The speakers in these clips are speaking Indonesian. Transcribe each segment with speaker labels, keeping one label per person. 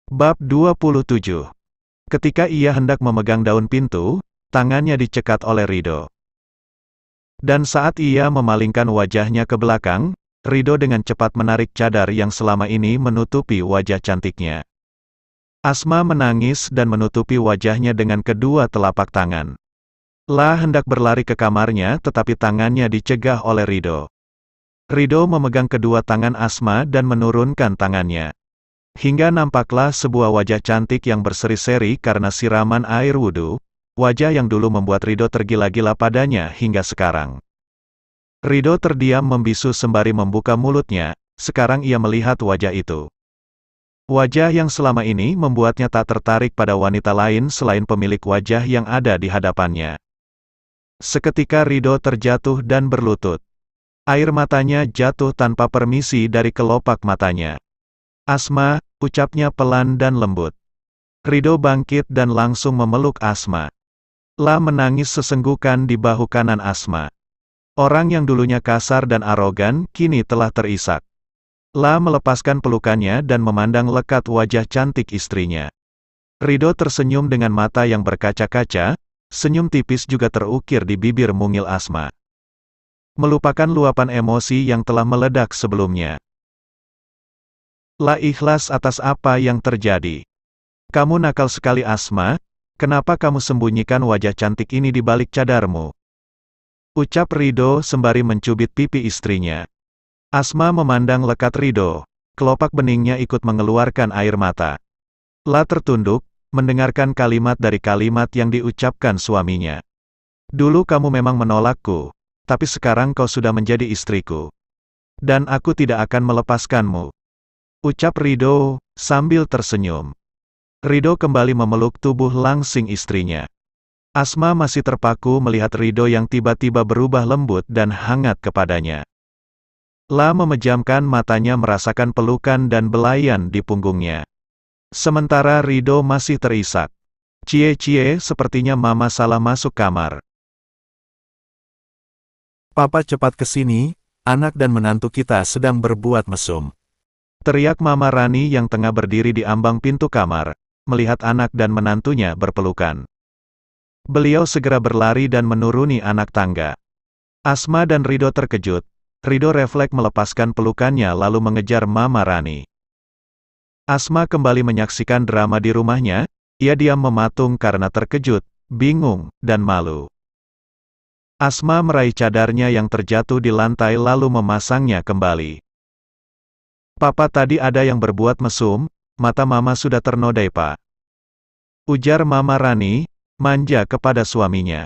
Speaker 1: Bab 27. Ketika ia hendak memegang daun pintu, tangannya dicekat oleh Ridho. Dan saat ia memalingkan wajahnya ke belakang, Ridho dengan cepat menarik cadar yang selama ini menutupi wajah cantiknya. Asma menangis dan menutupi wajahnya dengan kedua telapak tangan. La hendak berlari ke kamarnya tetapi tangannya dicegah oleh Ridho. Ridho memegang kedua tangan Asma dan menurunkan tangannya. Hingga nampaklah sebuah wajah cantik yang berseri-seri karena siraman air wudhu, wajah yang dulu membuat Ridho tergila-gila padanya hingga sekarang. Ridho terdiam membisu sembari membuka mulutnya, sekarang ia melihat wajah itu. Wajah yang selama ini membuatnya tak tertarik pada wanita lain selain pemilik wajah yang ada di hadapannya. Seketika Ridho terjatuh dan berlutut. Air matanya jatuh tanpa permisi dari kelopak matanya. "Asma," ucapnya pelan dan lembut. Ridho bangkit dan langsung memeluk Asma. La menangis sesenggukan di bahu kanan Asma. Orang yang dulunya kasar dan arogan, kini telah terisak. La melepaskan pelukannya dan memandang lekat wajah cantik istrinya. Ridho tersenyum dengan mata yang berkaca-kaca, senyum tipis juga terukir di bibir mungil Asma. Melupakan luapan emosi yang telah meledak sebelumnya. La ikhlas atas apa yang terjadi. "Kamu nakal sekali Asma, kenapa kamu sembunyikan wajah cantik ini di balik cadarmu?" ucap Ridho sembari mencubit pipi istrinya. Asma memandang lekat Ridho, kelopak beningnya ikut mengeluarkan air mata. La tertunduk, mendengarkan kalimat dari kalimat yang diucapkan suaminya. "Dulu kamu memang menolakku, tapi sekarang kau sudah menjadi istriku. Dan aku tidak akan melepaskanmu," ucap Ridho, sambil tersenyum. Ridho kembali memeluk tubuh langsing istrinya. Asma masih terpaku melihat Ridho yang tiba-tiba berubah lembut dan hangat kepadanya. La memejamkan matanya merasakan pelukan dan belayan di punggungnya. Sementara Ridho masih terisak. "Cie-cie, sepertinya Mama salah masuk kamar. Papa cepat ke sini, anak dan menantu kita sedang berbuat mesum," teriak Mama Rani yang tengah berdiri di ambang pintu kamar, melihat anak dan menantunya berpelukan. Beliau segera berlari dan menuruni anak tangga. Asma dan Ridho terkejut. Ridho refleks melepaskan pelukannya lalu mengejar Mama Rani. Asma kembali menyaksikan drama di rumahnya, ia diam mematung karena terkejut, bingung, dan malu. Asma meraih cadarnya yang terjatuh di lantai lalu memasangnya kembali. "Papa tadi ada yang berbuat mesum, mata Mama sudah ternodai Pak," ujar Mama Rani, manja kepada suaminya.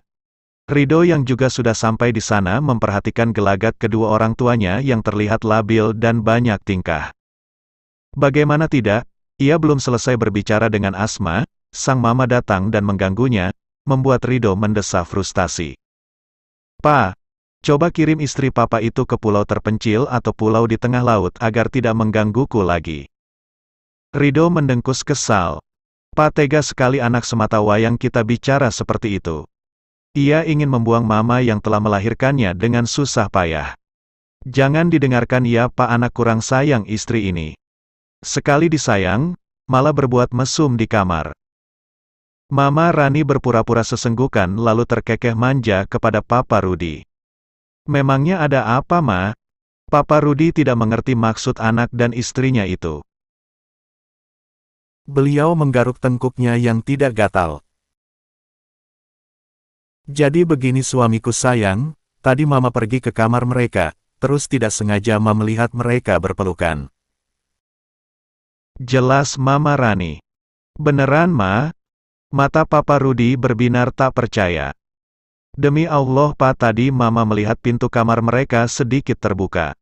Speaker 1: Ridho yang juga sudah sampai di sana memperhatikan gelagat kedua orang tuanya yang terlihat labil dan banyak tingkah. Bagaimana tidak, ia belum selesai berbicara dengan Asma, sang mama datang dan mengganggunya, membuat Ridho mendesah frustasi. "Pa, coba kirim istri papa itu ke pulau terpencil atau pulau di tengah laut agar tidak menggangguku lagi." Ridho mendengkus kesal. "Pa, tega sekali anak semata wayang kita bicara seperti itu. Ia ingin membuang mama yang telah melahirkannya dengan susah payah. Jangan didengarkan ya Pa, anak kurang sayang istri ini. Sekali disayang, malah berbuat mesum di kamar." Mama Rani berpura-pura sesenggukan lalu terkekeh manja kepada Papa Rudi. "Memangnya ada apa Ma?" Papa Rudi tidak mengerti maksud anak dan istrinya itu. Beliau menggaruk tengkuknya yang tidak gatal. "Jadi begini suamiku sayang, tadi Mama pergi ke kamar mereka, terus tidak sengaja Mama melihat mereka berpelukan." Jelas Mama Rani. "Beneran Ma?" Mata Papa Rudi berbinar tak percaya. "Demi Allah Pa, tadi Mama melihat pintu kamar mereka sedikit terbuka.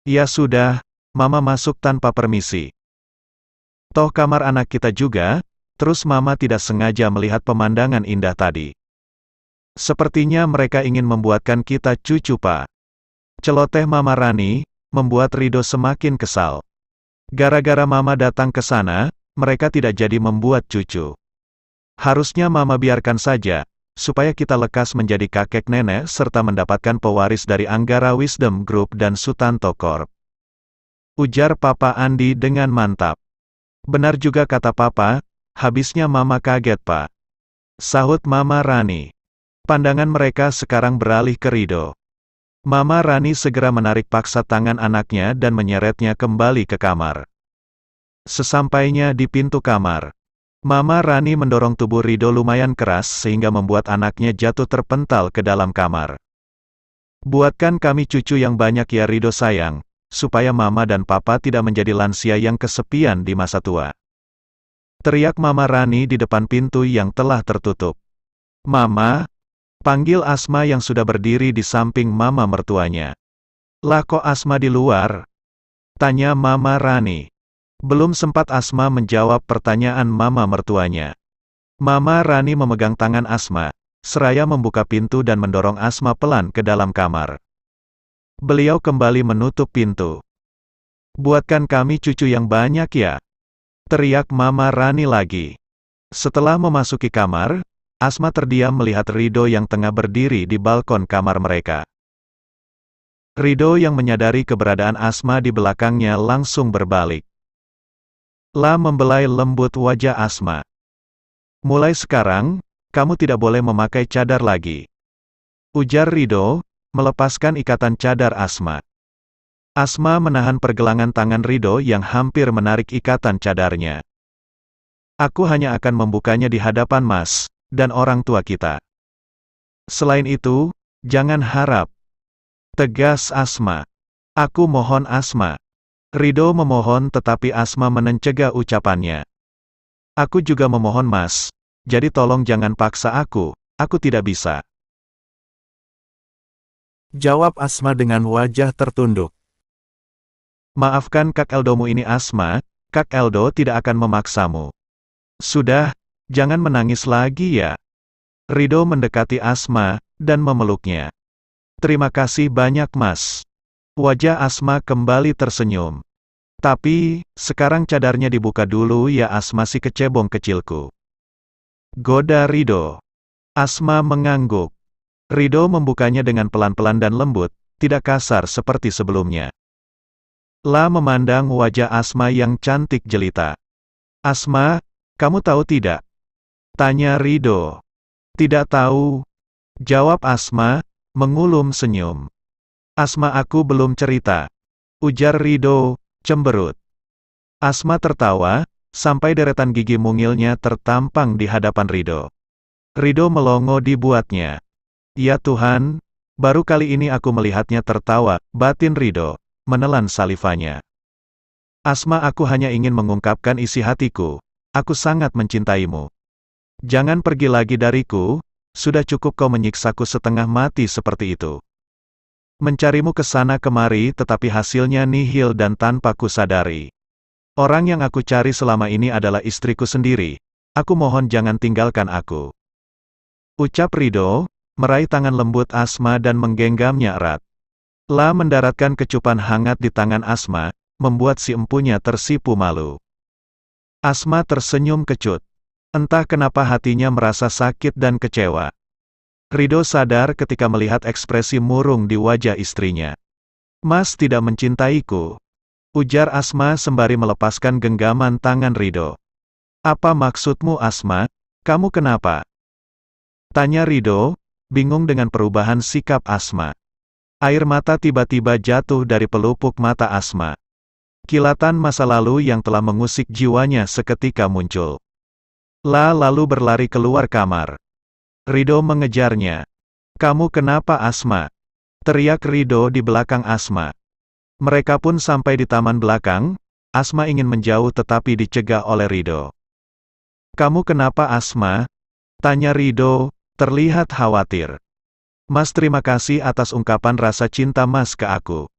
Speaker 1: Ya sudah, Mama masuk tanpa permisi. Toh kamar anak kita juga, terus Mama tidak sengaja melihat pemandangan indah tadi. Sepertinya mereka ingin membuatkan kita cucu Pa." Celoteh Mama Rani, membuat Ridho semakin kesal. Gara-gara Mama datang ke sana, mereka tidak jadi membuat cucu. Harusnya Mama biarkan saja, supaya kita lekas menjadi kakek nenek serta mendapatkan pewaris dari Anggara Wisdom Group dan Sutanto Corp, ujar Papa Andi dengan mantap. Benar juga kata Papa, habisnya Mama kaget Pak. Sahut Mama Rani. Pandangan mereka sekarang beralih ke Rido. Mama Rani segera menarik paksa tangan anaknya dan menyeretnya kembali ke kamar. Sesampainya di pintu kamar, Mama Rani mendorong tubuh Rido lumayan keras sehingga membuat anaknya jatuh terpental ke dalam kamar. Buatkan kami cucu yang banyak ya Rido sayang, supaya Mama dan Papa tidak menjadi lansia yang kesepian di masa tua. Teriak Mama Rani di depan pintu yang telah tertutup. Mama, panggil Asma yang sudah berdiri di samping Mama mertuanya. Lah kok Asma di luar? Tanya Mama Rani. Belum sempat Asma menjawab pertanyaan Mama mertuanya. Mama Rani memegang tangan Asma, seraya membuka pintu dan mendorong Asma pelan ke dalam kamar. Beliau kembali menutup pintu. Buatkan kami cucu yang banyak ya. Teriak Mama Rani lagi. Setelah memasuki kamar, Asma terdiam melihat Rido yang tengah berdiri di balkon kamar mereka. Rido yang menyadari keberadaan Asma di belakangnya langsung berbalik. Lah membelai lembut wajah Asma. Mulai sekarang, kamu tidak boleh memakai cadar lagi. Ujar Rido, melepaskan ikatan cadar Asma. Asma menahan pergelangan tangan Rido yang hampir menarik ikatan cadarnya. Aku hanya akan membukanya di hadapan Mas, dan orang tua kita. Selain itu, jangan harap. Tegas Asma. Aku mohon Asma. Rido memohon tetapi Asma mencegah ucapannya. Aku juga memohon Mas, jadi tolong jangan paksa aku tidak bisa. Jawab Asma dengan wajah tertunduk. Maafkan Kak Eldomu ini Asma, Kak Eldo tidak akan memaksamu. Sudah, jangan menangis lagi ya. Rido mendekati Asma, dan memeluknya. Terima kasih banyak Mas. Wajah Asma kembali tersenyum. Tapi, sekarang cadarnya dibuka dulu ya Asma si kecebong kecilku. Goda Rido. Asma mengangguk. Rido membukanya dengan pelan-pelan dan lembut, tidak kasar seperti sebelumnya. La memandang wajah Asma yang cantik jelita. Asma, kamu tahu tidak? Tanya Rido. Tidak tahu. Jawab Asma, mengulum senyum. Asma aku belum cerita. Ujar Rido, cemberut. Asma tertawa, sampai deretan gigi mungilnya tertampang di hadapan Rido. Rido melongo dibuatnya. Ya Tuhan, baru kali ini aku melihatnya tertawa, batin Rido, menelan salivanya. Asma aku hanya ingin mengungkapkan isi hatiku, aku sangat mencintaimu. Jangan pergi lagi dariku, sudah cukup kau menyiksaku setengah mati seperti itu. Mencarimu ke sana kemari tetapi hasilnya nihil dan tanpa kusadari. Orang yang aku cari selama ini adalah istriku sendiri, aku mohon jangan tinggalkan aku. Ucap Rido, meraih tangan lembut Asma dan menggenggamnya erat. La mendaratkan kecupan hangat di tangan Asma, membuat si empunya tersipu malu. Asma tersenyum kecut. Entah kenapa hatinya merasa sakit dan kecewa. Rido sadar ketika melihat ekspresi murung di wajah istrinya. Mas tidak mencintaiku. Ujar Asma sembari melepaskan genggaman tangan Rido. Apa maksudmu Asma? Kamu kenapa? Tanya Rido, bingung dengan perubahan sikap Asma. Air mata tiba-tiba jatuh dari pelupuk mata Asma. Kilatan masa lalu yang telah mengusik jiwanya seketika muncul. La lalu berlari keluar kamar. Rido mengejarnya. Kamu kenapa Asma? Teriak Rido di belakang Asma. Mereka pun sampai di taman belakang, Asma ingin menjauh tetapi dicegah oleh Rido. Kamu kenapa Asma? Tanya Rido, terlihat khawatir. Mas terima kasih atas ungkapan rasa cinta Mas ke aku.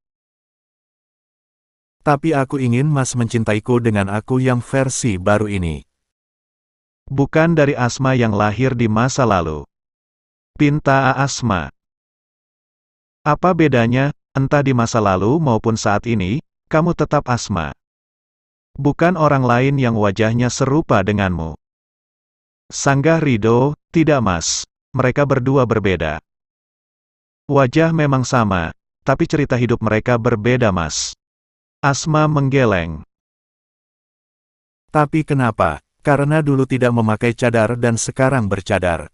Speaker 1: Tapi aku ingin Mas mencintaiku dengan aku yang versi baru ini. Bukan dari Asma yang lahir di masa lalu. Pinta Asma. Apa bedanya, entah di masa lalu maupun saat ini, kamu tetap Asma. Bukan orang lain yang wajahnya serupa denganmu. Sanggah Rido, tidak Mas, mereka berdua berbeda. Wajah memang sama, tapi cerita hidup mereka berbeda Mas. Asma menggeleng.
Speaker 2: Tapi kenapa? Karena dulu tidak memakai cadar dan sekarang bercadar.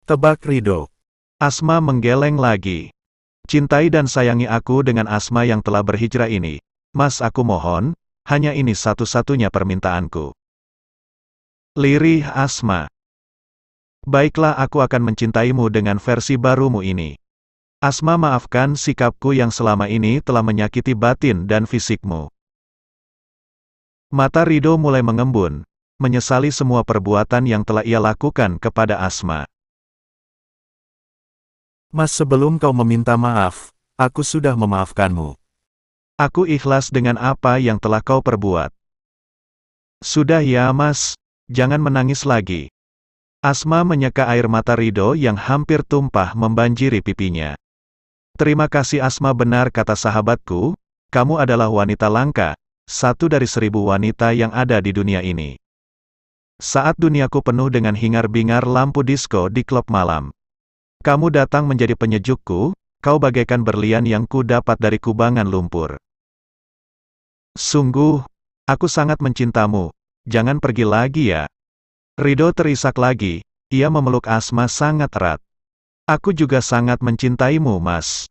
Speaker 2: Tebak Ridho.
Speaker 1: Asma menggeleng lagi. Cintai dan sayangi aku dengan Asma yang telah berhijrah ini. Mas, aku mohon, hanya ini satu-satunya permintaanku. Lirih Asma. Baiklah, aku akan mencintaimu dengan versi barumu ini. Asma, maafkan sikapku yang selama ini telah menyakiti batin dan fisikmu. Mata Ridho mulai mengembun, menyesali semua perbuatan yang telah ia lakukan kepada Asma.
Speaker 2: Mas, sebelum kau meminta maaf, aku sudah memaafkanmu.
Speaker 1: Aku ikhlas dengan apa yang telah kau perbuat. Sudah ya Mas, jangan menangis lagi. Asma menyeka air mata Ridho yang hampir tumpah membanjiri pipinya. Terima kasih Asma, benar kata sahabatku, kamu adalah wanita langka, satu dari 1000 wanita yang ada di dunia ini. Saat duniaku penuh dengan hingar-bingar lampu disko di klub malam, kamu datang menjadi penyejukku, kau bagaikan berlian yang ku dapat dari kubangan lumpur. Sungguh, aku sangat mencintamu, jangan pergi lagi ya. Ridho terisak lagi, ia memeluk Asma sangat erat. Aku juga sangat mencintaimu Mas.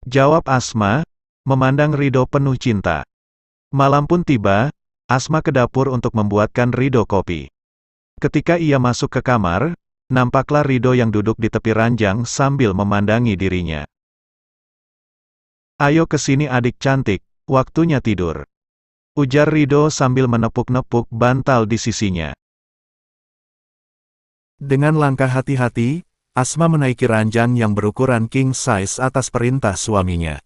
Speaker 1: Jawab Asma, memandang Ridho penuh cinta. Malam pun tiba, Asma ke dapur untuk membuatkan Ridho kopi. Ketika ia masuk ke kamar, nampaklah Ridho yang duduk di tepi ranjang sambil memandangi dirinya. Ayo kesini adik cantik, waktunya tidur. Ujar Ridho sambil menepuk-nepuk bantal di sisinya.
Speaker 2: Dengan langkah hati-hati, Asma menaiki ranjang yang berukuran king size atas perintah suaminya.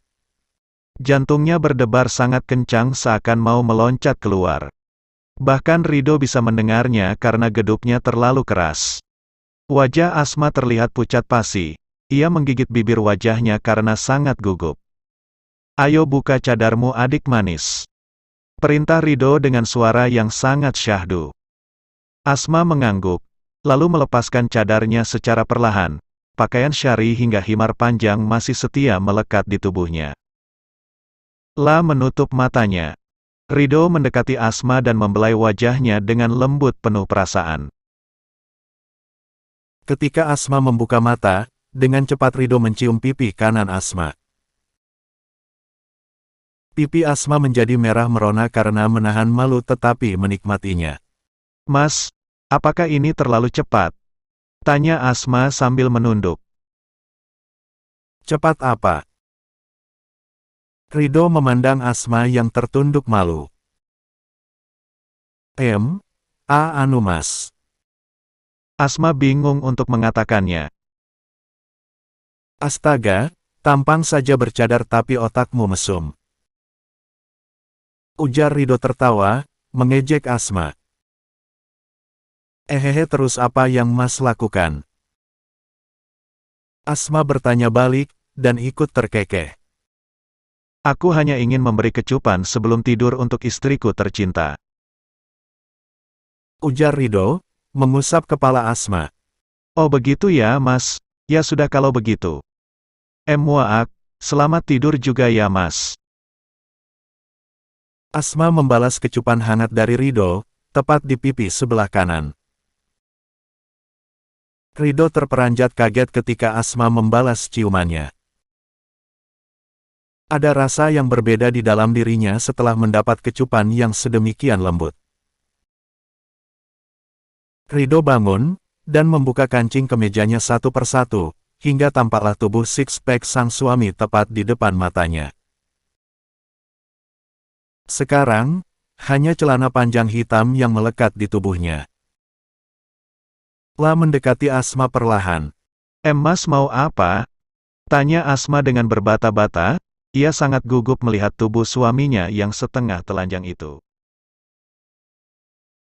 Speaker 1: Jantungnya berdebar sangat kencang seakan mau meloncat keluar. Bahkan Ridho bisa mendengarnya karena gedupnya terlalu keras. Wajah Asma terlihat pucat pasi, ia menggigit bibir wajahnya karena sangat gugup. Ayo buka cadarmu adik manis. Perintah Ridho dengan suara yang sangat syahdu. Asma mengangguk, lalu melepaskan cadarnya secara perlahan. Pakaian syari hingga himar panjang masih setia melekat di tubuhnya. La menutup matanya. Ridho mendekati Asma dan membelai wajahnya dengan lembut penuh perasaan.
Speaker 2: Ketika Asma membuka mata, dengan cepat Ridho mencium pipi kanan Asma. Pipi Asma menjadi merah merona karena menahan malu tetapi menikmatinya.
Speaker 1: Mas, apakah ini terlalu cepat? Tanya Asma sambil menunduk.
Speaker 2: Cepat apa? Ridho memandang Asma yang tertunduk malu. Anu Mas.
Speaker 1: Asma bingung untuk mengatakannya.
Speaker 2: Astaga, tampang saja bercadar tapi otakmu mesum. Ujar Ridho tertawa, mengejek Asma. Terus apa yang Mas lakukan? Asma bertanya balik, dan ikut terkekeh.
Speaker 1: Aku hanya ingin memberi kecupan sebelum tidur untuk istriku tercinta.
Speaker 2: Ujar Ridho, mengusap kepala Asma.
Speaker 1: Oh begitu ya Mas, ya sudah kalau begitu. Muak, selamat tidur juga ya Mas.
Speaker 2: Asma membalas kecupan hangat dari Ridho, tepat di pipi sebelah kanan. Ridho terperanjat kaget ketika Asma membalas ciumannya. Ada rasa yang berbeda di dalam dirinya setelah mendapat kecupan yang sedemikian lembut. Ridho bangun, dan membuka kancing kemejanya satu persatu, hingga tampaklah tubuh six-pack sang suami tepat di depan matanya. Sekarang, hanya celana panjang hitam yang melekat di tubuhnya. La mendekati Asma perlahan.
Speaker 1: Mas mau apa? Tanya Asma dengan berbata-bata, ia sangat gugup melihat tubuh suaminya yang setengah telanjang itu.